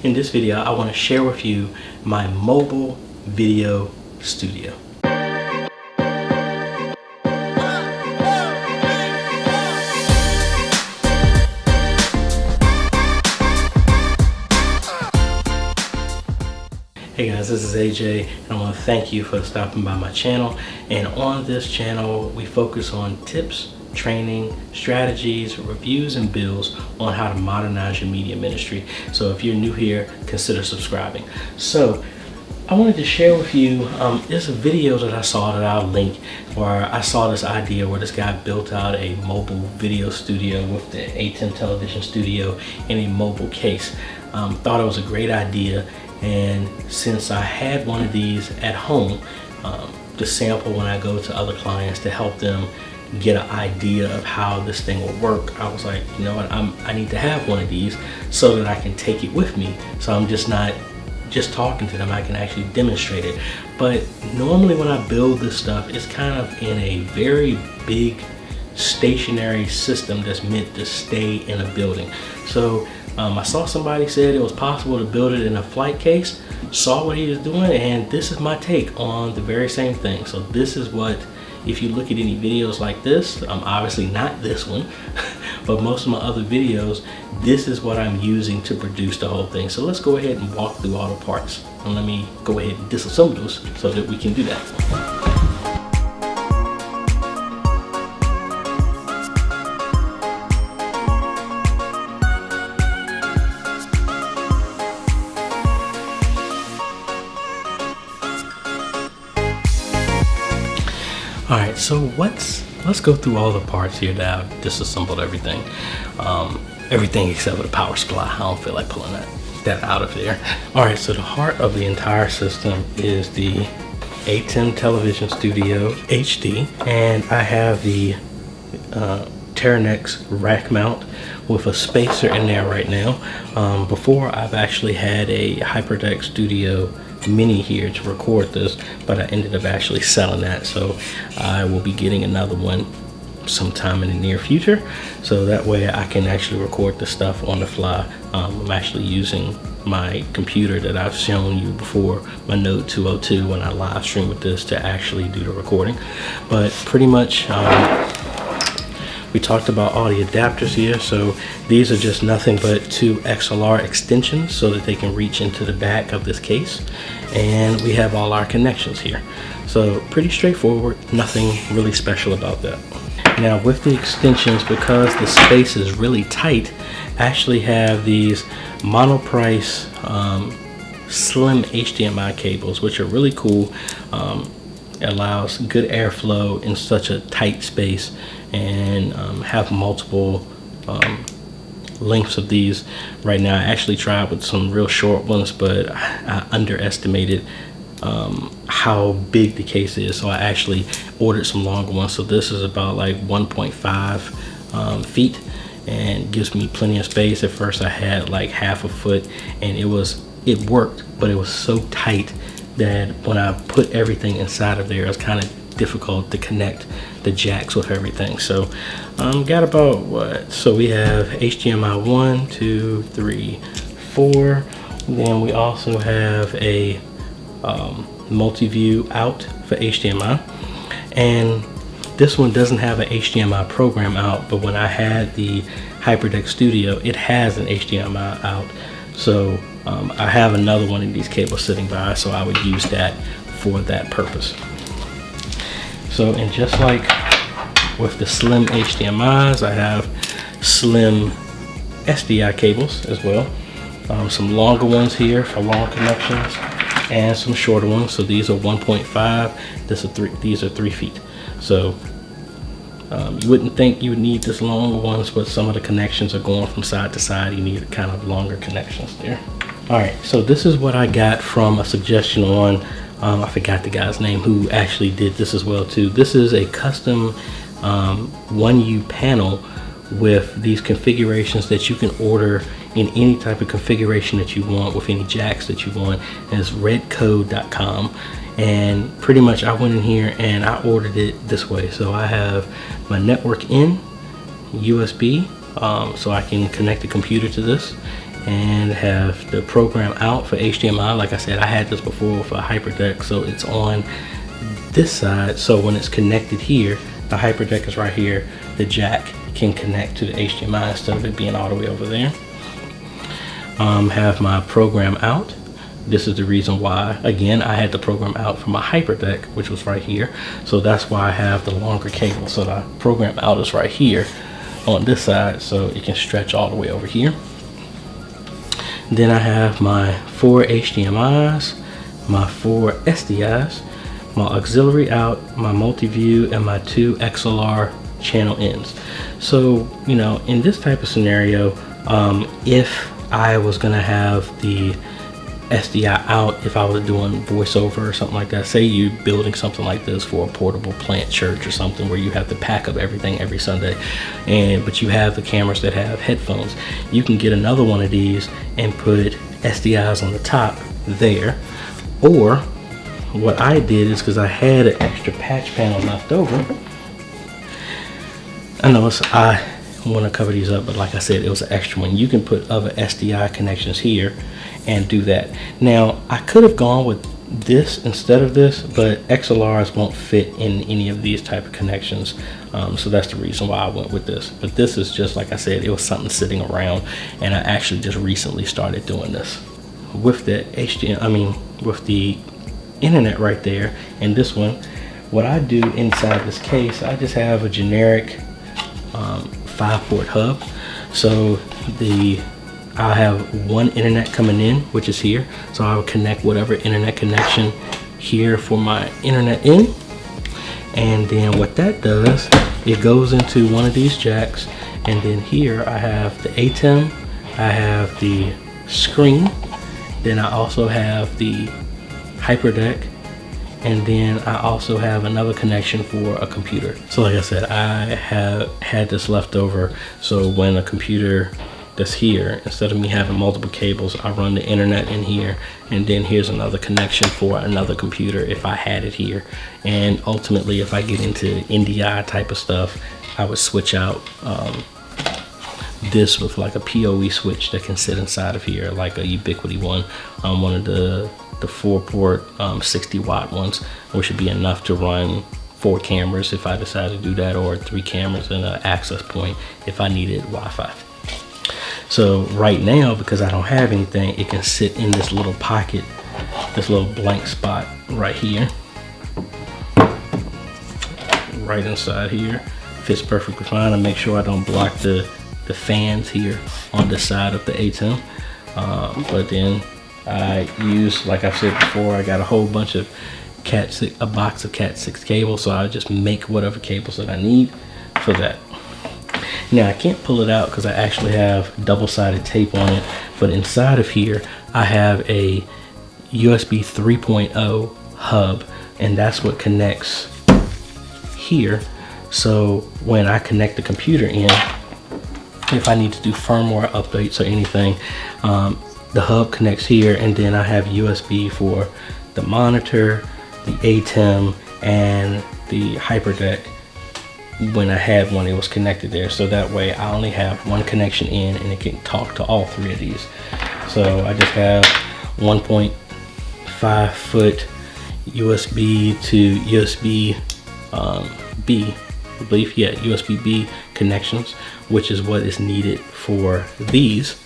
In this video, I want to share with you my mobile video studio. Hey guys, this is AJ, and I want to thank you for stopping by my channel. And on this channel, we focus on tips, training, strategies, reviews, and builds on how to modernize your media ministry. So if you're new here, consider subscribing. So I wanted to share with you, there's a video that I saw that I'll link, where I saw this idea where this guy built out a mobile video studio with the ATEM television studio in a mobile case. Thought it was a great idea. And since I had one of these at home to sample when I go to other clients to help them get an idea of how this thing will work, I was like, you know what, I need to have one of these so that I can take it with me. So I'm just not just talking to them, I can actually demonstrate it. But normally when I build this stuff, it's kind of in a very big stationary system that's meant to stay in a building. So I saw somebody said it was possible to build it in a flight case, saw what he was doing, and this is my take on the very same thing. So this is what, if you look at any videos like this, obviously not this one, but most of my other videos, this is what I'm using to produce the whole thing. So let's go ahead and walk through all the parts. And let me go ahead and disassemble those so that we can do that. All right, so let's go through all the parts here that I've disassembled everything. Everything except for the power supply. I don't feel like pulling that out of there. All right, so the heart of the entire system is the ATEM Television Studio HD, and I have the Terranex rack mount with a spacer in there right now. Before, I've actually had a HyperDeck Studio Mini here to record this, but I ended up actually selling that, so I will be getting another one sometime in the near future, so that way I can actually record the stuff on the fly. I'm actually using my computer that I've shown you before, my Node 202, when I live stream with this to actually do the recording. But pretty much we talked about all the adapters here. So these are just nothing but two XLR extensions so that they can reach into the back of this case. And we have all our connections here. So pretty straightforward, nothing really special about that. Now with the extensions, because the space is really tight, I actually have these monoprice slim HDMI cables, which are really cool. It allows good airflow in such a tight space, and have multiple lengths of these. Right now I actually tried with some real short ones, but I underestimated how big the case is, so I actually ordered some longer ones. So this is about like 1.5 feet and gives me plenty of space. At first I had like half a foot, and it worked, but it was so tight that when I put everything inside of there, it was kind of difficult to connect the jacks with everything. So got about what, so we have HDMI 1, 2, 3, 4. Then we also have a multi-view out for HDMI, and this one doesn't have an HDMI program out, but when I had the HyperDeck Studio, it has an HDMI out. So I have another one of these cables sitting by, so I would use that for that purpose. So, and just like with the slim HDMIs, I have slim SDI cables as well. Some longer ones here for long connections, and some shorter ones. So these are 1.5, these are 3 feet. So you wouldn't think you would need this longer ones, but some of the connections are going from side to side. You need kind of longer connections there. All right, so this is what I got from a suggestion on, I forgot the guy's name who actually did this as well too. This is a custom 1U panel with these configurations that you can order in any type of configuration that you want, with any jacks that you want. And it's redcode.com, and pretty much I went in here and I ordered it this way. So I have my network in USB, so I can connect the computer to this, and have the program out for HDMI. Like I said, I had this before for HyperDeck, so it's on this side. So when it's connected here, the HyperDeck is right here, the jack can connect to the HDMI instead of it being all the way over there. Have my program out. This is the reason why, again, I had the program out for my HyperDeck, which was right here. So that's why I have the longer cable. So the program out is right here on this side, so it can stretch all the way over here. Then I have my 4 HDMIs, my 4 SDIs, my auxiliary out, my multi-view, and my 2 XLR channel ins. So, you know, in this type of scenario, if I was gonna have the SDI out, if I was doing voiceover or something like that, say you building something like this for a portable plant church or something where you have to pack up everything every Sunday, but you have the cameras that have headphones, you can get another one of these and put SDIs on the top there. Or what I did is, because I had an extra patch panel left over, I know I want to cover these up, but like I said, it was an extra one. You can put other SDI connections here and do that. Now, I could have gone with this instead of this, but XLRs won't fit in any of these type of connections. So that's the reason why I went with this. But this is just, like I said, it was something sitting around, and I actually just recently started doing this. With the with the internet right there, and this one, what I do inside this case, I just have a generic 5-port hub. So I'll have one internet coming in, which is here. So I will connect whatever internet connection here for my internet in. And then what that does, it goes into one of these jacks. And then here I have the ATEM, I have the screen, then I also have the HyperDeck, and then I also have another connection for a computer. So like I said, I have had this left over, so when a computer that's here, instead of me having multiple cables, I run the internet in here, and then here's another connection for another computer if I had it here. And ultimately, if I get into NDI type of stuff, I would switch out this with like a PoE switch that can sit inside of here, like a Ubiquity one, one of the 4-port 60-watt ones, which would be enough to run 4 cameras if I decide to do that, or 3 cameras and an access point if I needed Wi-Fi. So right now, because I don't have anything, it can sit in this little pocket, this little blank spot right here, right inside here. Fits perfectly fine. And make sure I don't block the fans here on the side of the ATEM. But then I use, like I've said before, I got a whole bunch of a box of Cat 6 cables, so I just make whatever cables that I need for that. Now I can't pull it out because I actually have double-sided tape on it, but inside of here I have a USB 3.0 hub, and that's what connects here. So when I connect the computer in, if I need to do firmware updates or anything, the hub connects here, and then I have USB for the monitor, the ATEM, and the HyperDeck. When I had one, it was connected there, so that way I only have one connection in, and it can talk to all 3 of these. So I just have 1.5 foot USB to USB B, I believe, yeah, USB B connections, which is what is needed for these.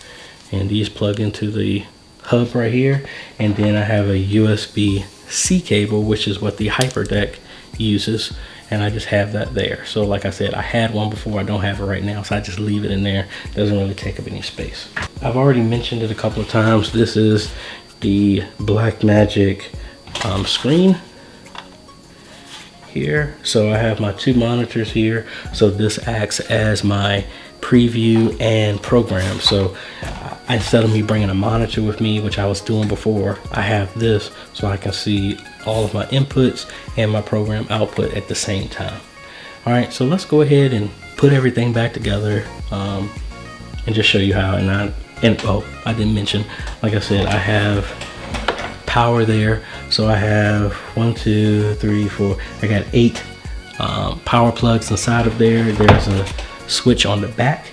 And these plug into the hub right here, and then I have a USB C cable, which is what the HyperDeck uses, and I just have that there. So like I said, I had one before, I don't have it right now, so I just leave it in there. It doesn't really take up any space. I've already mentioned it a couple of times. This is the BlackMagic screen here. So I have my 2 monitors here, so this acts as my preview and program. So instead of me bringing a monitor with me, which I was doing before, I have this so I can see all of my inputs and my program output at the same time. All right, so let's go ahead and put everything back together and just show you how. Oh, I didn't mention, like I said, I have power there. So I have 1, 2, 3, 4, I got 8 power plugs inside of there. There's a switch on the back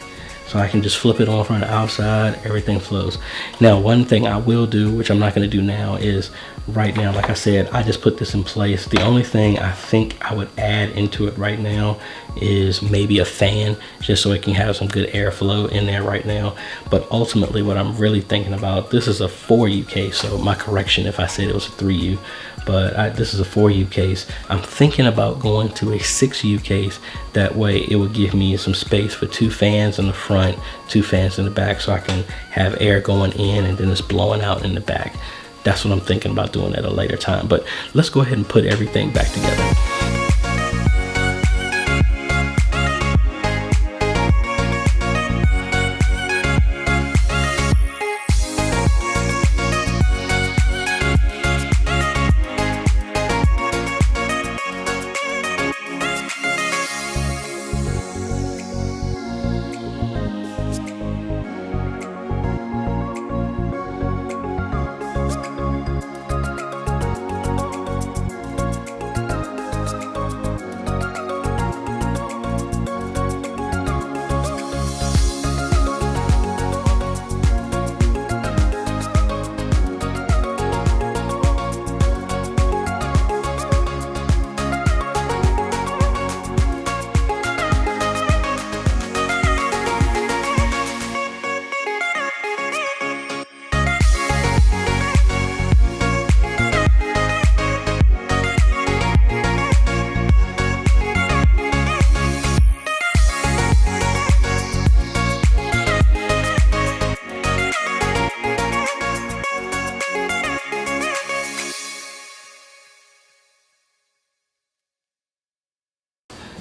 So I can just flip it on from the outside, everything flows. Now, one thing I will do, which I'm not gonna do now, is right now, like I said, I just put this in place. The only thing I think I would add into it right now is maybe a fan, just so it can have some good airflow in there right now. But ultimately what I'm really thinking about, this is a 4U case, so my correction if I said it was a 3U, but this is a 4U case. I'm thinking about going to a 6U case. That way it would give me some space for 2 fans in the front, 2 fans in the back, so I can have air going in and then it's blowing out in the back. That's what I'm thinking about doing at a later time. But let's go ahead and put everything back together.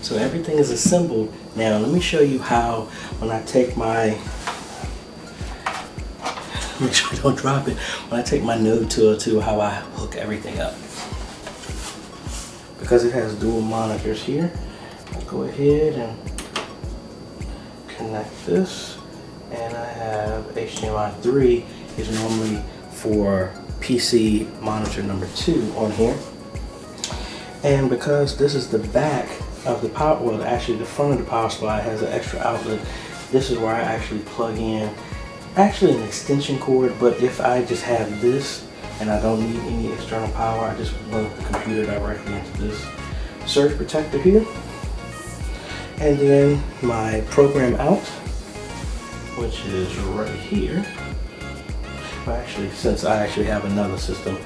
So everything is assembled. Now let me show you how, when I take my, make sure I don't drop it, when I take my node tool to how I hook everything up. Because it has dual monitors here, I'll go ahead and connect this, and I have HDMI 3 is normally for PC monitor number 2 on here. And because this is the back of the power, well actually the front of the power supply has an extra outlet, this is where I actually plug in actually an extension cord, but if I just have this and I don't need any external power, I just plug the computer directly into this surge protector here. And then my program out, which is right here. Well, actually, since I actually have another system,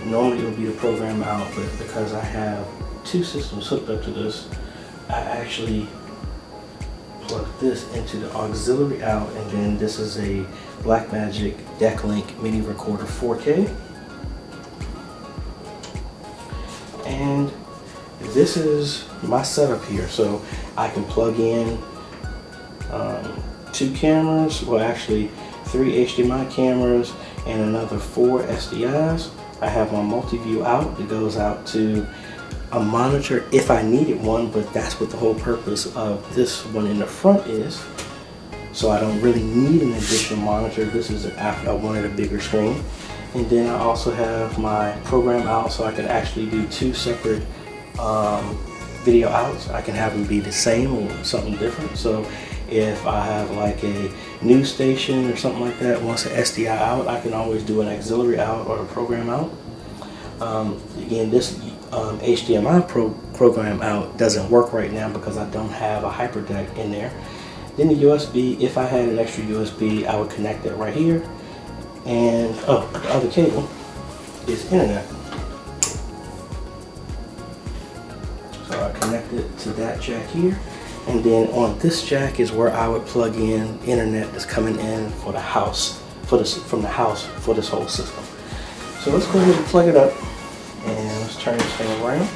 normally it would be the program out, but because I have 2 systems hooked up to this, I actually plug this into the auxiliary out, and then this is a BlackMagic DeckLink mini recorder 4K. And this is my setup here, so I can plug in 2 cameras, well actually 3 HDMI cameras and another 4 SDIs. I have my multi-view out that goes out to a monitor if I needed one, but that's what the whole purpose of this one in the front is. So I don't really need an additional monitor. This is after I wanted a bigger screen. And then I also have my program out, so I can actually do 2 separate video outs. I can have them be the same or something different. So if I have like a news station or something like that wants an SDI out, I can always do an auxiliary out or a program out. Again, this HDMI program out doesn't work right now because I don't have a HyperDeck in there. Then the USB, if I had an extra USB, I would connect it right here. And oh, the other cable is internet. So I connect it to that jack here. And then on this jack is where I would plug in internet that's coming in for the house, from the house for this whole system. So let's go ahead and plug it up, and let's turn this thing around.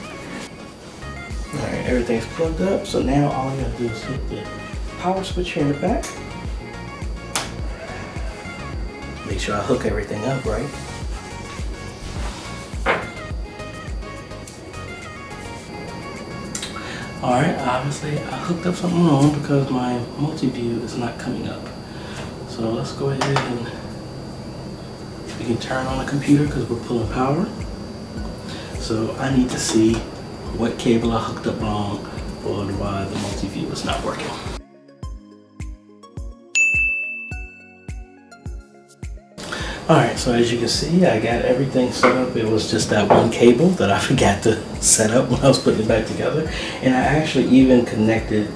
All right, everything's plugged up. So now all you gotta do is hit the power switch here in the back. Make sure I hook everything up right. Alright, obviously I hooked up something wrong because my multi-view is not coming up. So let's go ahead and we can turn on the computer because we're pulling power. So I need to see what cable I hooked up wrong or why the multi-view is not working. Alright, so as you can see, I got everything set up. It was just that one cable that I forgot to set up when I was putting it back together. And I actually even connected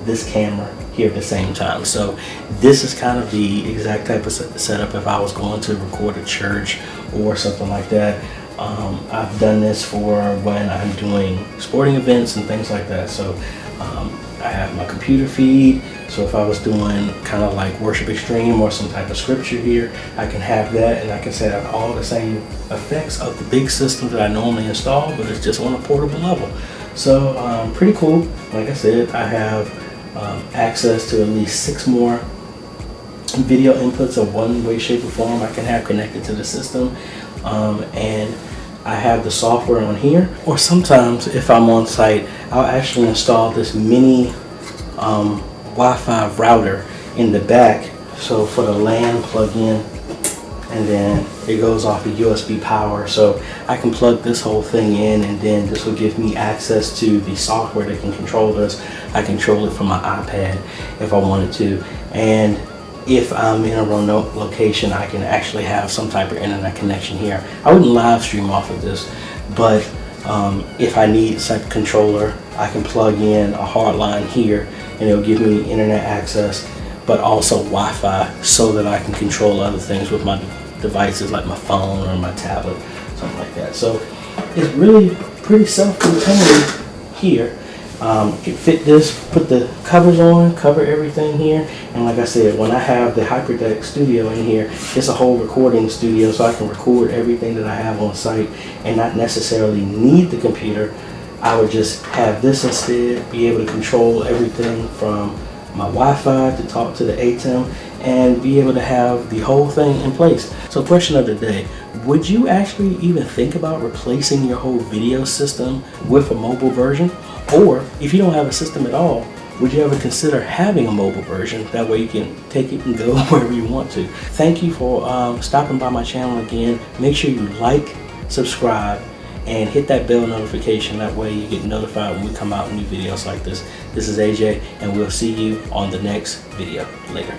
this camera here at the same time. So this is kind of the exact type of setup if I was going to record a church or something like that. I've done this for when I'm doing sporting events and things like that. So I have my computer feed. So if I was doing kind of like Worship Extreme or some type of scripture here, I can have that, and I can set up all the same effects of the big system that I normally install, but it's just on a portable level. So pretty cool. Like I said, I have access to at least 6 more video inputs of one way, shape, or form I can have connected to the system. And I have the software on here, or sometimes if I'm on site, I'll actually install this mini Wi-Fi router in the back, so for the LAN plug-in, and then it goes off of USB power, so I can plug this whole thing in, and then this will give me access to the software that can control this. I control it from my iPad if I wanted to, and if I'm in a remote location, I can actually have some type of internet connection here. I wouldn't live stream off of this, but if I need a controller, I can plug in a hard line here and it'll give me internet access, but also Wi-Fi, so that I can control other things with my devices like my phone or my tablet, something like that. So it's really pretty self-contained here. You can fit this, put the covers on, cover everything here, and like I said, when I have the HyperDeck Studio in here, it's a whole recording studio, so I can record everything that I have on site and not necessarily need the computer. I would just have this instead, be able to control everything from my Wi-Fi to talk to the ATEM, and be able to have the whole thing in place. So question of the day, would you actually even think about replacing your whole video system with a mobile version? Or if you don't have a system at all, would you ever consider having a mobile version? That way you can take it and go wherever you want to. Thank you for stopping by my channel again. Make sure you like, subscribe, and hit that bell notification. That way you get notified when we come out with new videos like this. This is AJ, and we'll see you on the next video. Later.